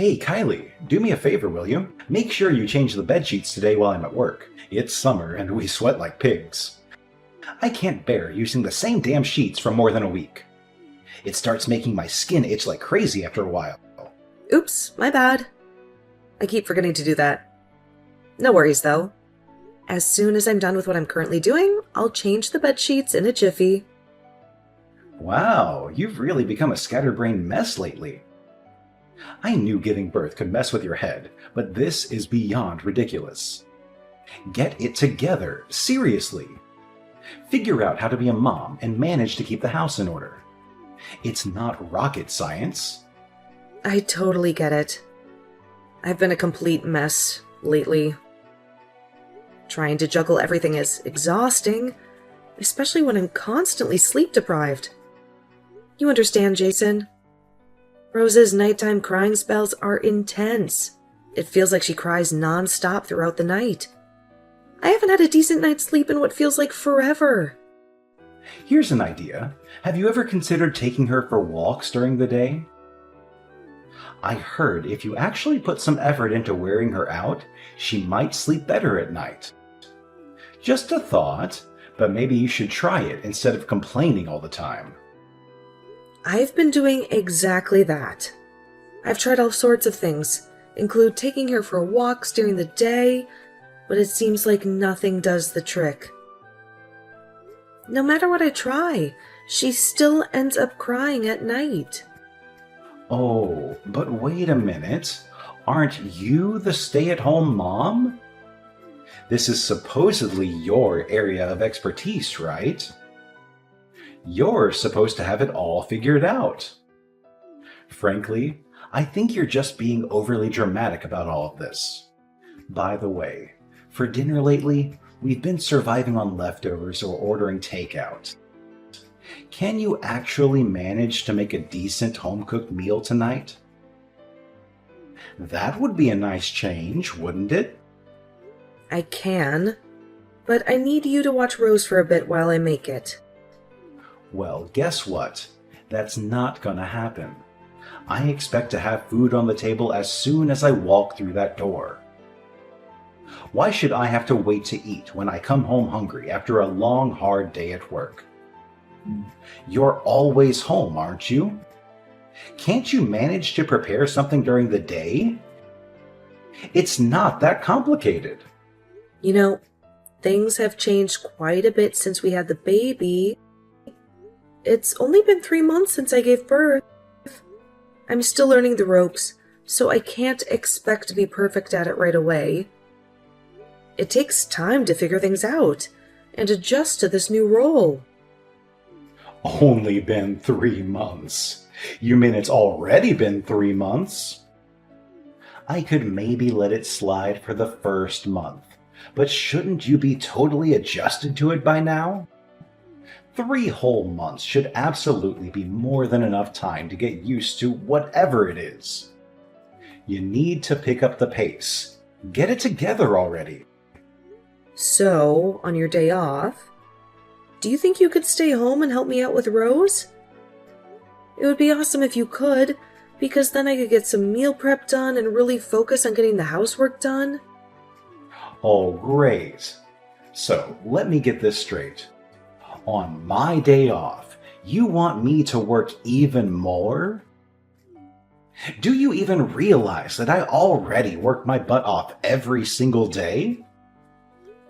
Hey, Kylie, do me a favor, will you? Make sure you change the bed sheets today while I'm at work. It's summer and we sweat like pigs. I can't bear using the same damn sheets for more than a week. It starts making my skin itch like crazy after a while. Oops, my bad. I keep forgetting to do that. No worries, though. As soon as I'm done with what I'm currently doing, I'll change the bed sheets in a jiffy. Wow, you've really become a scatterbrained mess lately. I knew giving birth could mess with your head, but this is beyond ridiculous. Get it together, seriously. Figure out how to be a mom and manage to keep the house in order. It's not rocket science. I totally get it. I've been a complete mess lately. Trying to juggle everything is exhausting, especially when I'm constantly sleep deprived. You understand, Jason? Rose's nighttime crying spells are intense. It feels like she cries non-stop throughout the night. I haven't had a decent night's sleep in what feels like forever. Here's an idea. Have you ever considered taking her for walks during the day? I heard if you actually put some effort into wearing her out, she might sleep better at night. Just a thought, but maybe you should try it instead of complaining all the time. I've been doing exactly that. I've tried all sorts of things, include taking her for walks during the day, but it seems like nothing does the trick. No matter what I try, she still ends up crying at night. Oh, but wait a minute. Aren't you the stay-at-home mom? This is supposedly your area of expertise, right? You're supposed to have it all figured out. Frankly, I think you're just being overly dramatic about all of this. By the way, for dinner lately, we've been surviving on leftovers or ordering takeout. Can you actually manage to make a decent home-cooked meal tonight? That would be a nice change, wouldn't it? I can, but I need you to watch Rose for a bit while I make it. Well, guess what? That's not gonna happen. I expect to have food on the table as soon as I walk through that door. Why should I have to wait to eat when I come home hungry after a long, hard day at work? You're always home, aren't you? Can't you manage to prepare something during the day? It's not that complicated. You know, things have changed quite a bit since we had the baby. It's only been 3 months since I gave birth. I'm still learning the ropes, so I can't expect to be perfect at it right away. It takes time to figure things out and adjust to this new role. Only been 3 months. You mean it's already been 3 months? I could maybe let it slide for the first month, but shouldn't you be totally adjusted to it by now? 3 whole months should absolutely be more than enough time to get used to whatever it is. You need to pick up the pace. Get it together already. So, on your day off, do you think you could stay home and help me out with Rose? It would be awesome if you could, because then I could get some meal prep done and really focus on getting the housework done. Oh, great. So, let me get this straight. On my day off, you want me to work even more? Do you even realize that I already work my butt off every single day?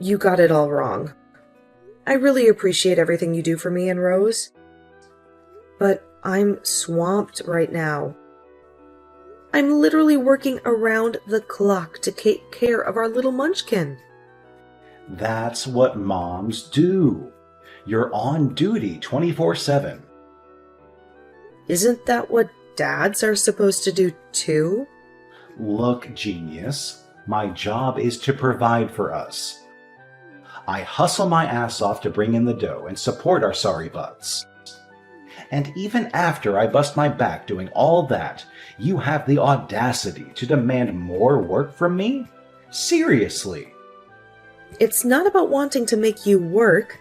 You got it all wrong. I really appreciate everything you do for me and Rose, but I'm swamped right now. I'm literally working around the clock to take care of our little munchkin. That's what moms do. You're on duty 24/7. Isn't that what dads are supposed to do too? Look, genius, my job is to provide for us. I hustle my ass off to bring in the dough and support our sorry butts. And even after I bust my back doing all that, you have the audacity to demand more work from me? Seriously? It's not about wanting to make you work.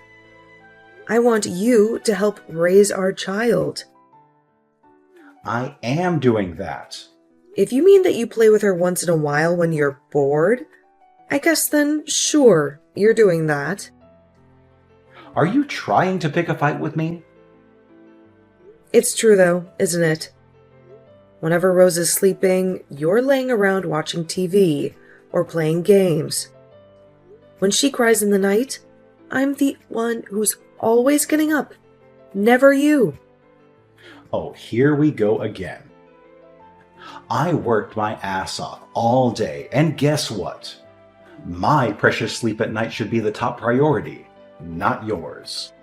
I want you to help raise our child. I am doing that. If you mean that you play with her once in a while when you're bored, I guess then sure, you're doing that. Are you trying to pick a fight with me? It's true though, isn't it? Whenever Rose is sleeping, you're laying around watching TV or playing games. When she cries in the night, I'm the one who's always getting up, never you. Oh, here we go again. I worked my ass off all day, and guess what? My precious sleep at night should be the top priority, not yours.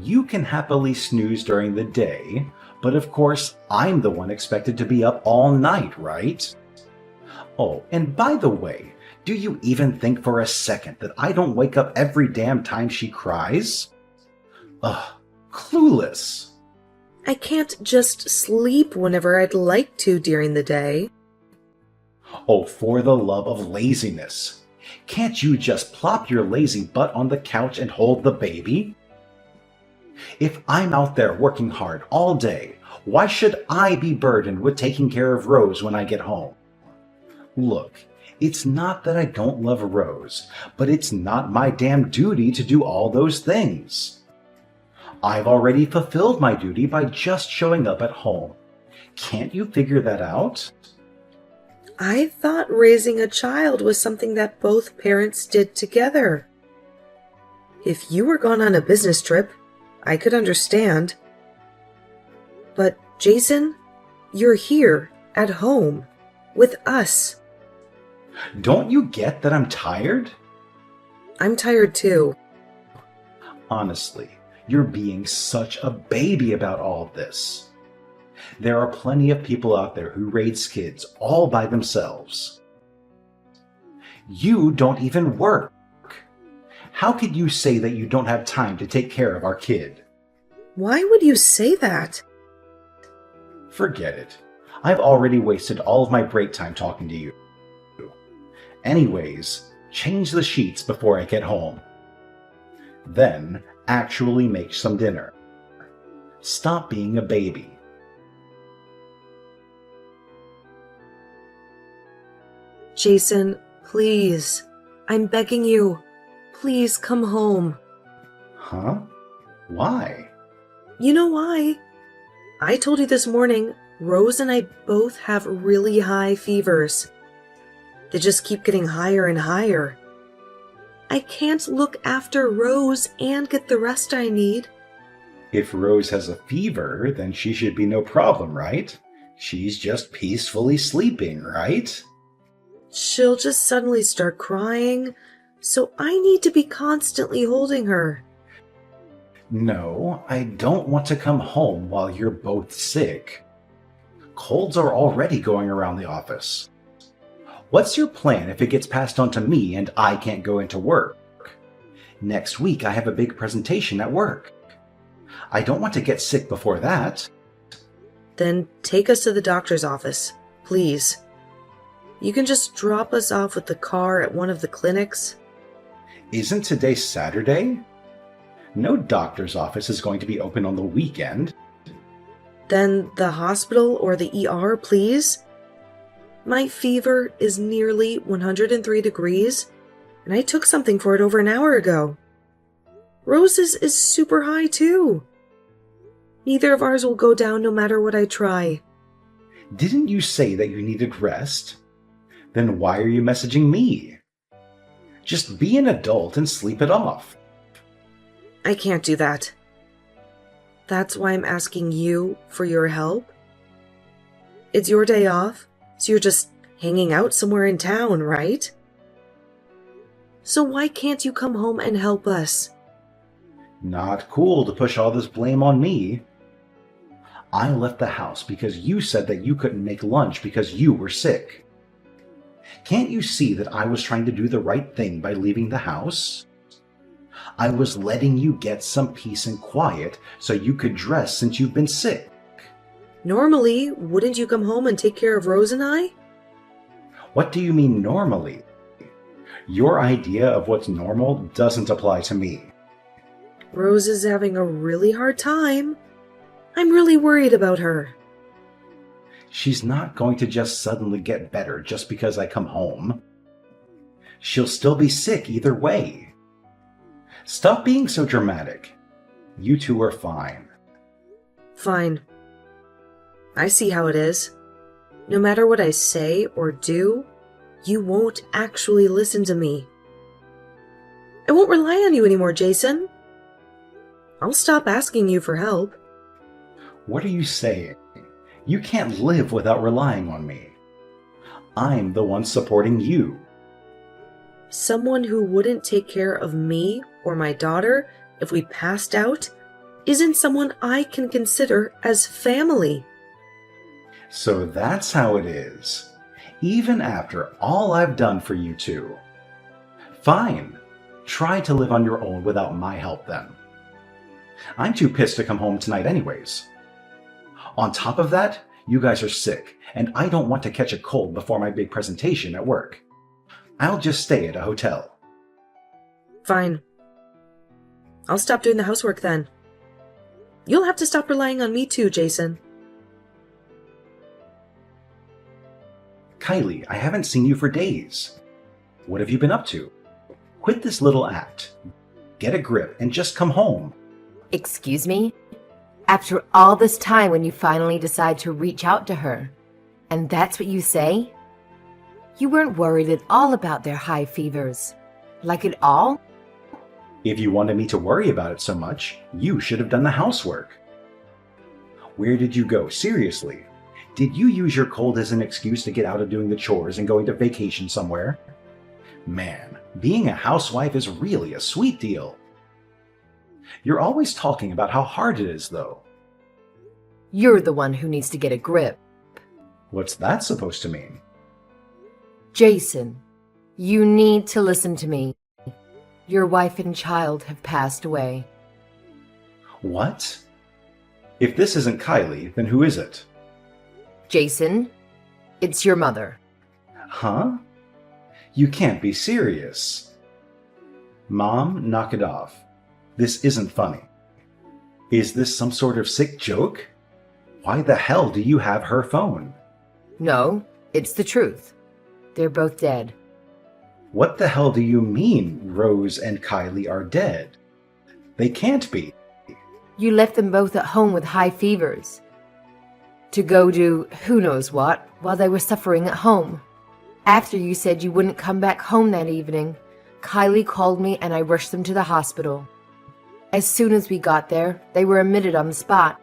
You can happily snooze during the day, but of course, I'm the one expected to be up all night, right? Oh, and by the way, do you even think for a second that I don't wake up every damn time she cries? Ugh, clueless. I can't just sleep whenever I'd like to during the day. Oh, for the love of laziness. Can't you just plop your lazy butt on the couch and hold the baby? If I'm out there working hard all day, why should I be burdened with taking care of Rose when I get home? Look, it's not that I don't love Rose, but it's not my damn duty to do all those things. I've already fulfilled my duty by just showing up at home. Can't you figure that out? I thought raising a child was something that both parents did together. If you were gone on a business trip, I could understand. But, Jason, you're here, at home, with us. Don't you get that I'm tired? I'm tired too. Honestly, you're being such a baby about all this. There are plenty of people out there who raise kids all by themselves. You don't even work. How could you say that you don't have time to take care of our kid? Why would you say that? Forget it. I've already wasted all of my break time talking to you. Anyways, change the sheets before I get home. Then, actually make some dinner. Stop being a baby. Jason, please. I'm begging you. Please come home. Huh? Why? You know why? I told you this morning, Rose and I both have really high fevers. They just keep getting higher and higher. I can't look after Rose and get the rest I need. If Rose has a fever, then she should be no problem, right? She's just peacefully sleeping, right? She'll just suddenly start crying, so I need to be constantly holding her. No, I don't want to come home while you're both sick. Colds are already going around the office. What's your plan if it gets passed on to me and I can't go into work? Next week I have a big presentation at work. I don't want to get sick before that. Then take us to the doctor's office, please. You can just drop us off with the car at one of the clinics. Isn't today Saturday? No doctor's office is going to be open on the weekend. Then the hospital or the ER, please. My fever is nearly 103 degrees, and I took something for it over an hour ago. Rose's is super high too. Neither of ours will go down no matter what I try. Didn't you say that you needed rest? Then why are you messaging me? Just be an adult and sleep it off. I can't do that. That's why I'm asking you for your help. It's your day off, so you're just hanging out somewhere in town, right? So why can't you come home and help us? Not cool to push all this blame on me. I left the house because you said that you couldn't make lunch because you were sick. Can't you see that I was trying to do the right thing by leaving the house? I was letting you get some peace and quiet so you could dress since you've been sick. Normally, wouldn't you come home and take care of Rose and I? What do you mean normally? Your idea of what's normal doesn't apply to me. Rose is having a really hard time. I'm really worried about her. She's not going to just suddenly get better just because I come home. She'll still be sick either way. Stop being so dramatic. You two are fine. Fine. I see how it is. No matter what I say or do, you won't actually listen to me. I won't rely on you anymore, Jason. I'll stop asking you for help. What are you saying? You can't live without relying on me. I'm the one supporting you. Someone who wouldn't take care of me or my daughter if we passed out isn't someone I can consider as family. So that's how it is, even after all I've done for you two. Fine, try to live on your own without my help then. I'm too pissed to come home tonight anyways. On top of that, you guys are sick, and I don't want to catch a cold before my big presentation at work. I'll just stay at a hotel. Fine. I'll stop doing the housework then. You'll have to stop relying on me too, Jason. Kylie, I haven't seen you for days. What have you been up to? Quit this little act. Get a grip and just come home. Excuse me? After all this time when you finally decide to reach out to her, and that's what you say? You weren't worried at all about their high fevers. Like at all? If you wanted me to worry about it so much, you should have done the housework. Where did you go? Seriously? Did you use your cold as an excuse to get out of doing the chores and going to vacation somewhere? Man, being a housewife is really a sweet deal. You're always talking about how hard it is, though. You're the one who needs to get a grip. What's that supposed to mean? Jason, you need to listen to me. Your wife and child have passed away. What? If this isn't Kylie, then who is it? Jason, it's your mother. Huh? You can't be serious. Mom, knock it off. This isn't funny. Is this some sort of sick joke? Why the hell do you have her phone? No, it's the truth. They're both dead. What the hell do you mean Rose and Kylie are dead? They can't be. You left them both at home with high fevers. To go do who knows what while they were suffering at home. After you said you wouldn't come back home that evening, Kylie called me and I rushed them to the hospital. As soon as we got there, they were admitted on the spot.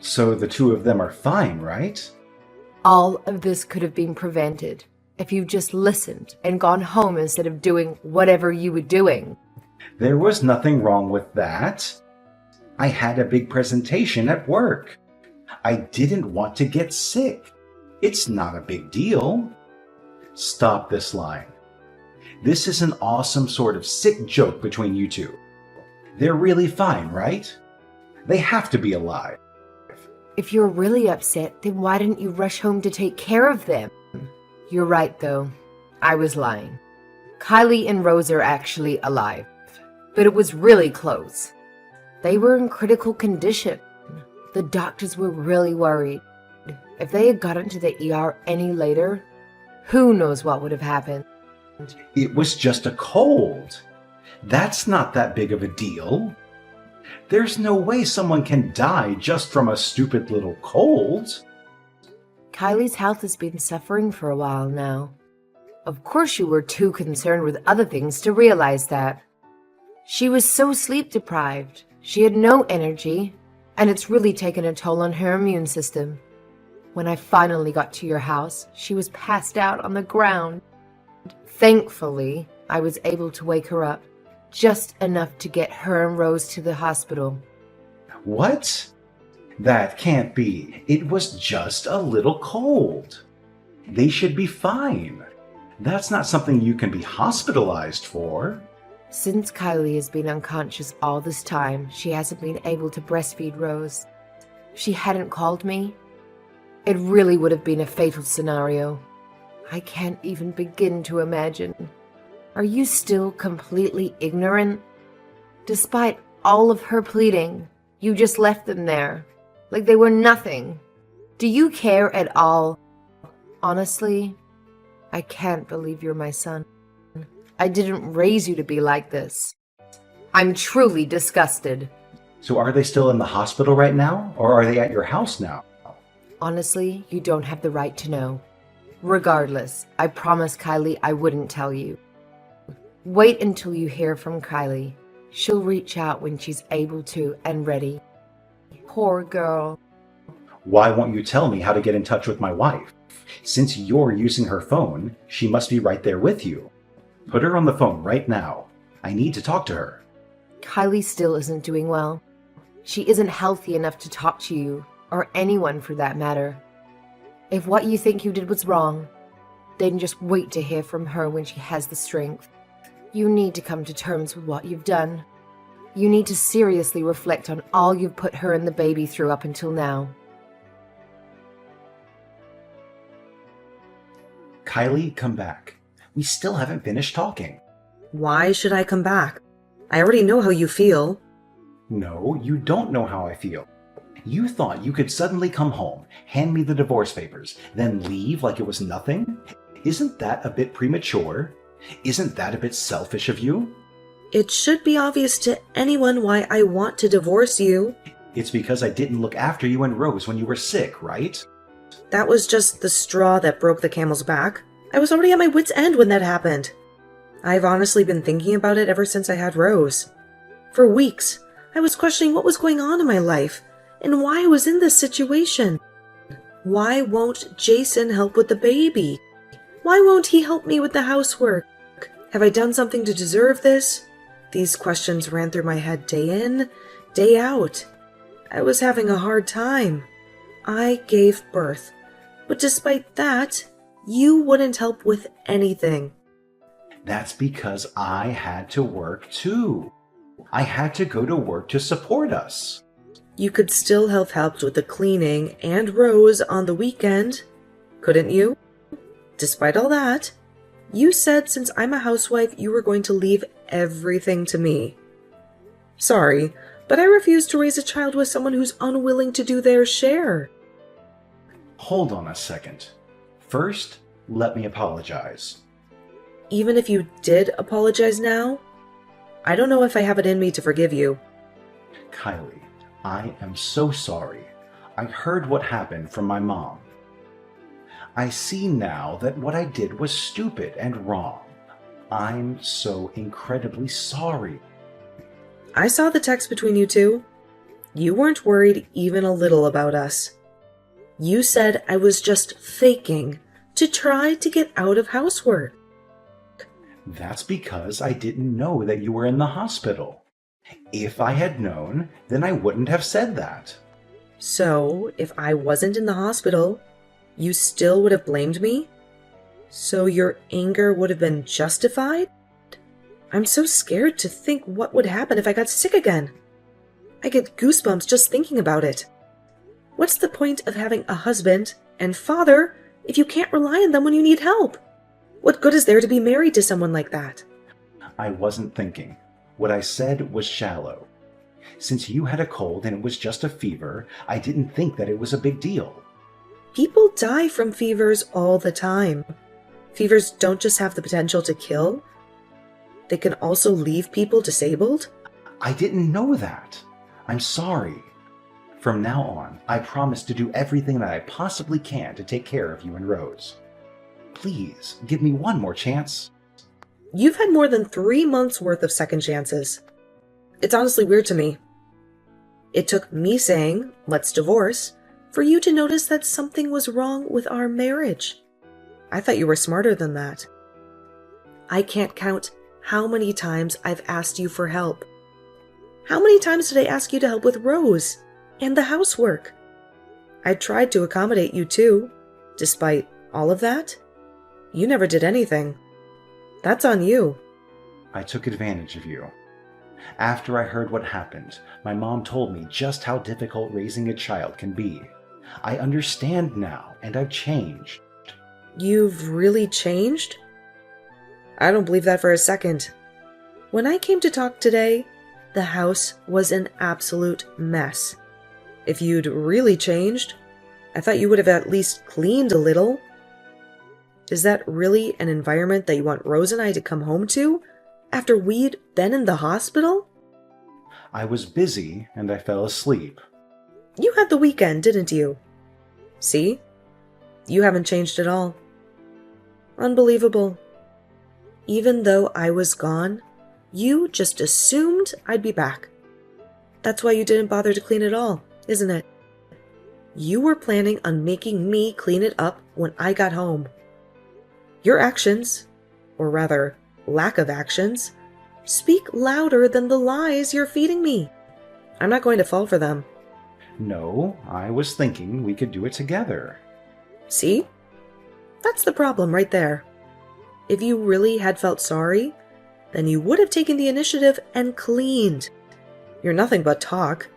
So the two of them are fine, right? All of this could have been prevented if you just listened and gone home instead of doing whatever you were doing. There was nothing wrong with that. I had a big presentation at work. I didn't want to get sick. It's not a big deal. Stop this line. This is an awesome sort of sick joke between you two. They're really fine, right? They have to be alive. If you're really upset, then why didn't you rush home to take care of them? You're right, though. I was lying. Kylie and Rose are actually alive. But it was really close. They were in critical condition. The doctors were really worried. If they had gotten to the ER any later, who knows what would have happened. It was just a cold. That's not that big of a deal. There's no way someone can die just from a stupid little cold. Kylie's health has been suffering for a while now. Of course you were too concerned with other things to realize that. She was so sleep deprived. She had no energy, and it's really taken a toll on her immune system. When I finally got to your house, she was passed out on the ground. Thankfully, I was able to wake her up, just enough to get her and Rose to the hospital. What? That can't be. It was just a little cold. They should be fine. That's not something you can be hospitalized for. Since Kylie has been unconscious all this time, she hasn't been able to breastfeed Rose. If she hadn't called me, it really would have been a fatal scenario. I can't even begin to imagine. Are you still completely ignorant? Despite all of her pleading, you just left them there, like they were nothing. Do you care at all? Honestly, I can't believe you're my son. I didn't raise you to be like this. I'm truly disgusted. So are they still in the hospital right now, or are they at your house now? Honestly, you don't have the right to know. Regardless, I promised Kylie I wouldn't tell you. Wait until you hear from Kylie. She'll reach out when she's able to and ready. Poor girl. Why won't you tell me how to get in touch with my wife? Since you're using her phone, she must be right there with you. Put her on the phone right now. I need to talk to her. Kylie still isn't doing well. She isn't healthy enough to talk to you, or anyone for that matter. If what you think you did was wrong, then just wait to hear from her when she has the strength. You need to come to terms with what you've done. You need to seriously reflect on all you've put her and the baby through up until now. Kylie, come back. We still haven't finished talking. Why should I come back? I already know how you feel. No, you don't know how I feel. You thought you could suddenly come home, hand me the divorce papers, then leave like it was nothing? Isn't that a bit premature? Isn't that a bit selfish of you? It should be obvious to anyone why I want to divorce you. It's because I didn't look after you and Rose when you were sick, right? That was just the straw that broke the camel's back. I was already at my wit's end when that happened. I've honestly been thinking about it ever since I had Rose. For weeks, I was questioning what was going on in my life and why I was in this situation. Why won't Jason help with the baby? Why won't he help me with the housework? Have I done something to deserve this? These questions ran through my head day in, day out. I was having a hard time. I gave birth, but despite that, you wouldn't help with anything. That's because I had to work too. I had to go to work to support us. You could still have helped with the cleaning and Rose on the weekend, couldn't you? Despite all that, you said since I'm a housewife, you were going to leave everything to me. Sorry, but I refuse to raise a child with someone who's unwilling to do their share. Hold on a second. First, let me apologize. Even if you did apologize now, I don't know if I have it in me to forgive you. Kylie, I am so sorry. I heard what happened from my mom. I see now that what I did was stupid and wrong. I'm so incredibly sorry. I saw the text between you two. You weren't worried even a little about us. You said I was just faking to try to get out of housework. That's because I didn't know that you were in the hospital. If I had known, then I wouldn't have said that. So, if I wasn't in the hospital, you still would have blamed me? So your anger would have been justified? I'm so scared to think what would happen if I got sick again. I get goosebumps just thinking about it. What's the point of having a husband and father if you can't rely on them when you need help? What good is there to be married to someone like that? I wasn't thinking. What I said was shallow. Since you had a cold and it was just a fever, I didn't think that it was a big deal. People die from fevers all the time. Fevers don't just have the potential to kill. They can also leave people disabled. I didn't know that. I'm sorry. From now on, I promise to do everything that I possibly can to take care of you and Rose. Please, give me one more chance. You've had more than 3 months worth of second chances. It's honestly weird to me. It took me saying, let's divorce, for you to notice that something was wrong with our marriage. I thought you were smarter than that. I can't count how many times I've asked you for help. How many times did I ask you to help with Rose and the housework? I tried to accommodate you too. Despite all of that, you never did anything. That's on you. I took advantage of you. After I heard what happened, my mom told me just how difficult raising a child can be. I understand now, and I've changed. You've really changed? I don't believe that for a second. When I came to talk today, the house was an absolute mess. If you'd really changed, I thought you would have at least cleaned a little. Is that really an environment that you want Rose and I to come home to after we'd been in the hospital? I was busy and I fell asleep. You had the weekend, didn't you? See? You haven't changed at all. Unbelievable. Even though I was gone, you just assumed I'd be back. That's why you didn't bother to clean it all, isn't it? You were planning on making me clean it up when I got home. Your actions, or rather, lack of actions, speak louder than the lies you're feeding me. I'm not going to fall for them. No, I was thinking we could do it together. See? That's the problem right there. If you really had felt sorry, then you would have taken the initiative and cleaned. You're nothing but talk.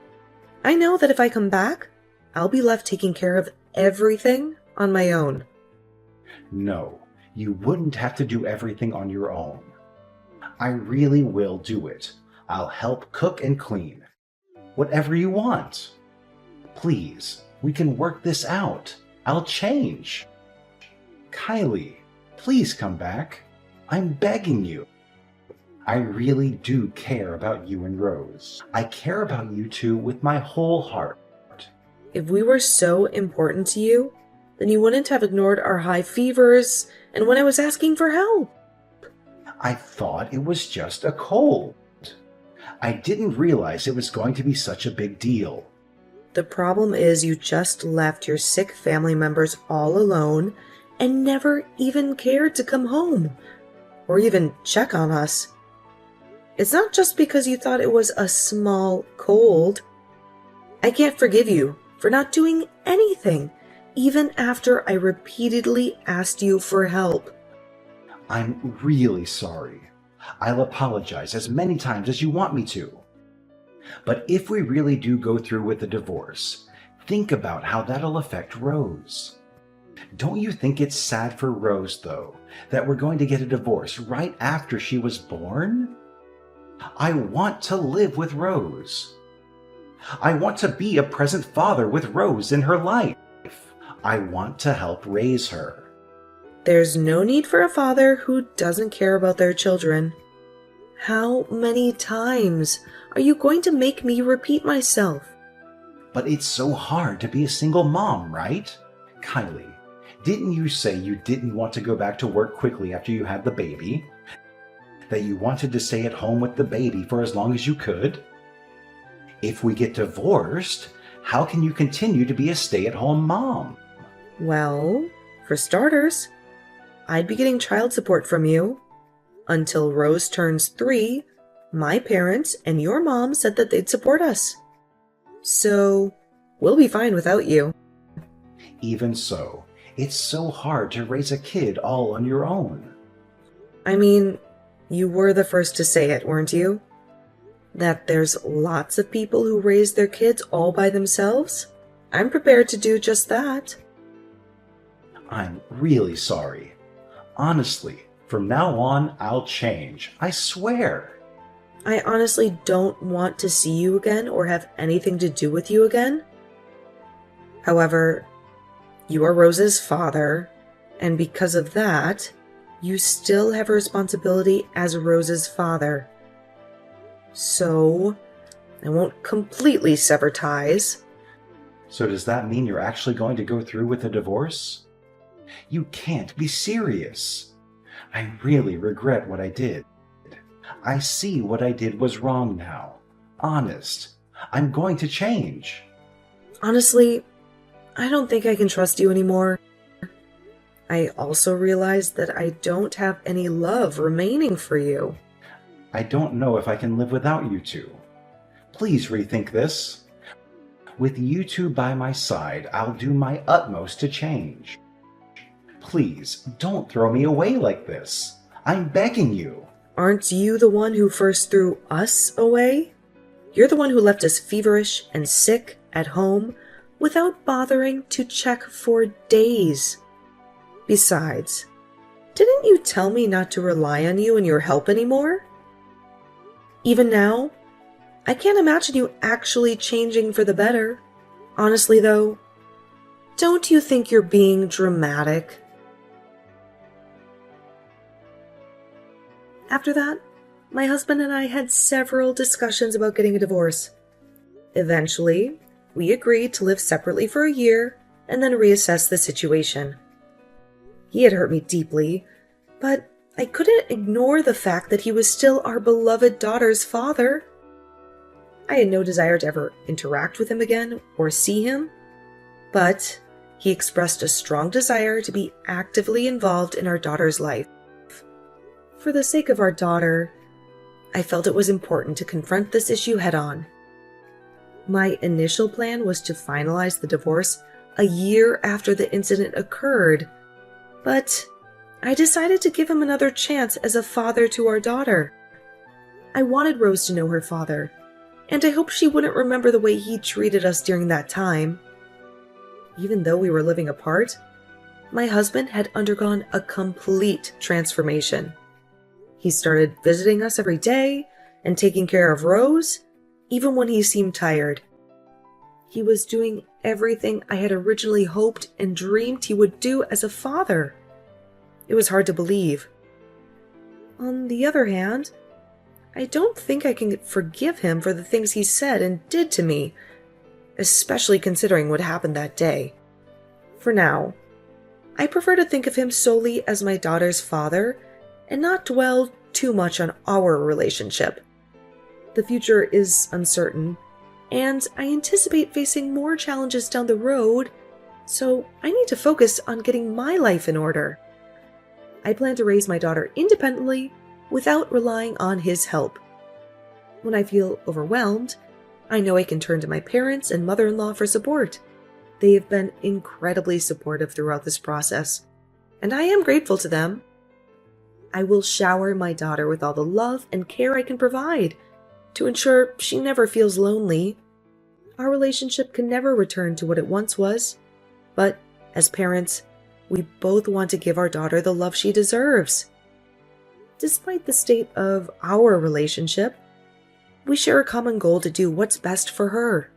I know that if I come back, I'll be left taking care of everything on my own. No, you wouldn't have to do everything on your own. I really will do it. I'll help cook and clean. Whatever you want. Please, we can work this out. I'll change. Kylie, please come back. I'm begging you. I really do care about you and Rose. I care about you two with my whole heart. If we were so important to you, then you wouldn't have ignored our high fevers and when I was asking for help. I thought it was just a cold. I didn't realize it was going to be such a big deal. The problem is you just left your sick family members all alone and never even cared to come home or even check on us. It's not just because you thought it was a small cold. I can't forgive you for not doing anything, even after I repeatedly asked you for help. I'm really sorry. I'll apologize as many times as you want me to. But if we really do go through with the divorce, think about how that'll affect Rose. Don't you think it's sad for Rose, though, that we're going to get a divorce right after she was born? I want to live with Rose. I want to be a present father with Rose in her life. I want to help raise her. There's no need for a father who doesn't care about their children. How many times are you going to make me repeat myself? But it's so hard to be a single mom, right? Kylie, didn't you say you didn't want to go back to work quickly after you had the baby? That you wanted to stay at home with the baby for as long as you could? If we get divorced, how can you continue to be a stay-at-home mom? Well, for starters, I'd be getting child support from you. Until Rose turns 3, my parents and your mom said that they'd support us. So, we'll be fine without you. Even so, it's so hard to raise a kid all on your own. I mean, you were the first to say it, weren't you? That there's lots of people who raise their kids all by themselves. I'm prepared to do just that. I'm really sorry. Honestly, from now on, I'll change. I swear. I honestly don't want to see you again or have anything to do with you again. However, you are Rose's father, and because of that, you still have a responsibility as Rose's father. So, I won't completely sever ties. So does that mean you're actually going to go through with the divorce? You can't be serious. I really regret what I did. I see what I did was wrong now. Honest. I'm going to change. Honestly, I don't think I can trust you anymore. I also realized that I don't have any love remaining for you. I don't know if I can live without you two. Please rethink this. With you two by my side, I'll do my utmost to change. Please, don't throw me away like this. I'm begging you. Aren't you the one who first threw us away? You're the one who left us feverish and sick at home without bothering to check for days. Besides, didn't you tell me not to rely on you and your help anymore? Even now, I can't imagine you actually changing for the better. Honestly, though, Don't you think you're being dramatic? After that, my husband and I had several discussions about getting a divorce. Eventually, we agreed to live separately for a year and then reassess the situation. He had hurt me deeply, but I couldn't ignore the fact that he was still our beloved daughter's father. I had no desire to ever interact with him again or see him, but he expressed a strong desire to be actively involved in our daughter's life. For the sake of our daughter, I felt it was important to confront this issue head-on. My initial plan was to finalize the divorce a year after the incident occurred, but I decided to give him another chance as a father to our daughter. I wanted Rose to know her father, and I hoped she wouldn't remember the way he treated us during that time. Even though we were living apart, my husband had undergone a complete transformation. He started visiting us every day and taking care of Rose, even when he seemed tired. He was doing everything I had originally hoped and dreamed he would do as a father. It was hard to believe. On the other hand, I don't think I can forgive him for the things he said and did to me, especially considering what happened that day. For now, I prefer to think of him solely as my daughter's father and not dwell too much on our relationship. The future is uncertain, and I anticipate facing more challenges down the road, so I need to focus on getting my life in order. I plan to raise my daughter independently without relying on his help. When I feel overwhelmed, I know I can turn to my parents and mother-in-law for support. They have been incredibly supportive throughout this process, and I am grateful to them. I will shower my daughter with all the love and care I can provide to ensure she never feels lonely. Our relationship can never return to what it once was, but as parents, we both want to give our daughter the love she deserves. Despite the state of our relationship, we share a common goal to do what's best for her.